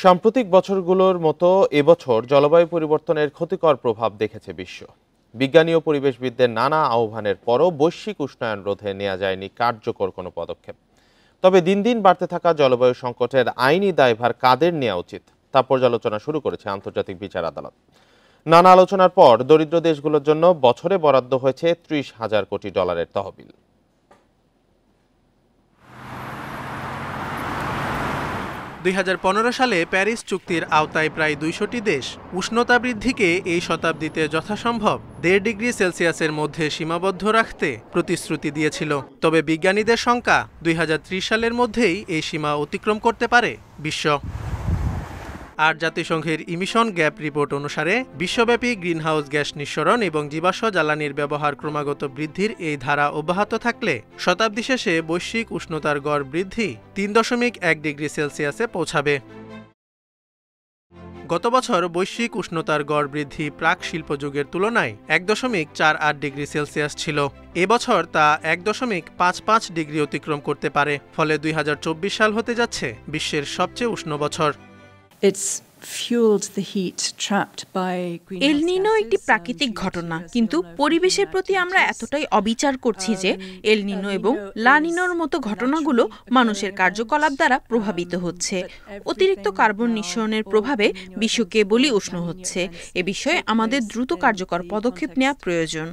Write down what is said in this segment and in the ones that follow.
সাম্প্রতিক বছরগুলোর মতো এবছর জলবায়ু পরিবর্তনের ক্ষতিকর প্রভাব দেখেছে বিশ্ব। বিজ্ঞানী ও পরিবেশবিদদের নানা আহ্বানের পরও বৈশ্বিক উষ্ণায়ন রোধে নেওয়া যায়নি কার্যকর কোনো পদক্ষেপ। তবে দিন দিন বাড়তে থাকা জলবায়ু সংকটের আইনি দায়ভার কাদের নেওয়া উচিত তা পর্যালোচনা শুরু করেছে আন্তর্জাতিক বিচার আদালত। নানা আলোচনার পর দরিদ্র দেশগুলোর জন্য বছরে বরাদ্দ হয়েছে 30,000 কোটি ডলারের তহবিল। 2015 সালে প্যারিস চুক্তির আওতায় প্রায় 200টি দেশ উষ্ণতা বৃদ্ধিকে এই শতাব্দীতে যথাসম্ভব 1.5 ডিগ্রি সেলসিয়াসের মধ্যে সীমাবদ্ধ রাখতে প্রতিশ্রুতি দিয়েছিল। তবে বিজ্ঞানীদের শঙ্কা 2030 সালের মধ্যেই এই সীমা অতিক্রম করতে পারে বিশ্ব। আর জাতিসংঘের ইমিশন গ্যাপ রিপোর্ট অনুসারে বিশ্বব্যাপী গ্রিনহাউস গ্যাস নিঃসরণ এবং জীবাশ্ম জ্বালানির ব্যবহার ক্রমাগত বৃদ্ধির এই ধারা অব্যাহত থাকলে শতাব্দী শেষে বৈশ্বিক উষ্ণতার গড় বৃদ্ধি 3.1 ডিগ্রি সেলসিয়াসে পৌঁছাবে। গত বছর বৈশ্বিক উষ্ণতার গড় বৃদ্ধি প্রাক শিল্পযুগের তুলনায় 1.48 ডিগ্রি সেলসিয়াস ছিল। এবছর তা 1.55 ডিগ্রি অতিক্রম করতে পারে। ফলে 2024 সাল হতে যাচ্ছে বিশ্বের সবচেয়ে উষ্ণ বছর। এল নিনো একটি প্রাকৃতিক ঘটনা, কিন্তু পরিবেশের প্রতি আমরা এতটাই অবিচার করছি যে এল নিনো এবং লা নিনোর মতো ঘটনাগুলো মানুষের কার্যকলাপ দ্বারা প্রভাবিত হচ্ছে। অতিরিক্ত কার্বন নিঃসরণের প্রভাবে বিশ্ব কেবলই উষ্ণ হচ্ছে। এ বিষয়ে আমাদের দ্রুত কার্যকর পদক্ষেপ নেওয়া প্রয়োজন।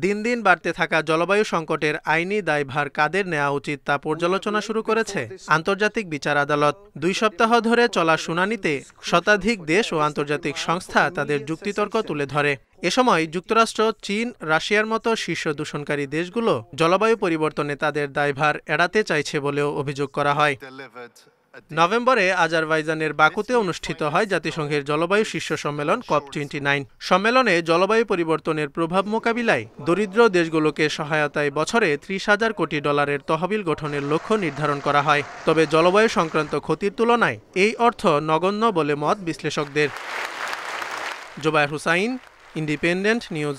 দিন দিন বাড়তে থাকা জলবায়ু সংকটের আইনি দায়ভার কাদের নেওয়া উচিত তা পর্যালোচনা শুরু করেছে আন্তর্জাতিক বিচার আদালত। 2 সপ্তাহ ধরে চলা শুনানিতে শতাধিক দেশ ও আন্তর্জাতিক সংস্থা তাদের যুক্তিতর্ক তুলে ধরে। এ সময় যুক্তরাষ্ট্র, চীন, রাশিয়ার মতো শীর্ষ দূষণকারী দেশগুলো জলবায়ু পরিবর্তনে তাদের দায়ভার এড়াতে চাইছে বলেও অভিযোগ করা হয়। নভেম্বরে আজারবাইজানের বাকুতে অনুষ্ঠিত হয় জাতিসংঘের জলবায়ু শীর্ষ সম্মেলন COP29। সম্মেলনে জলবায়ু পরিবর্তনের প্রভাব মোকাবিলায় দরিদ্র দেশগুলোকে সহায়তায় বছরে 30,000 কোটি ডলারের তহবিল গঠনের লক্ষ্য নির্ধারণ করা হয়। তবে জলবায়ু সংক্রান্ত ক্ষতির তুলনায় এই অর্থ নগণ্য বলে মত বিশ্লেষকদের। Jobayer Hussain, Independent news.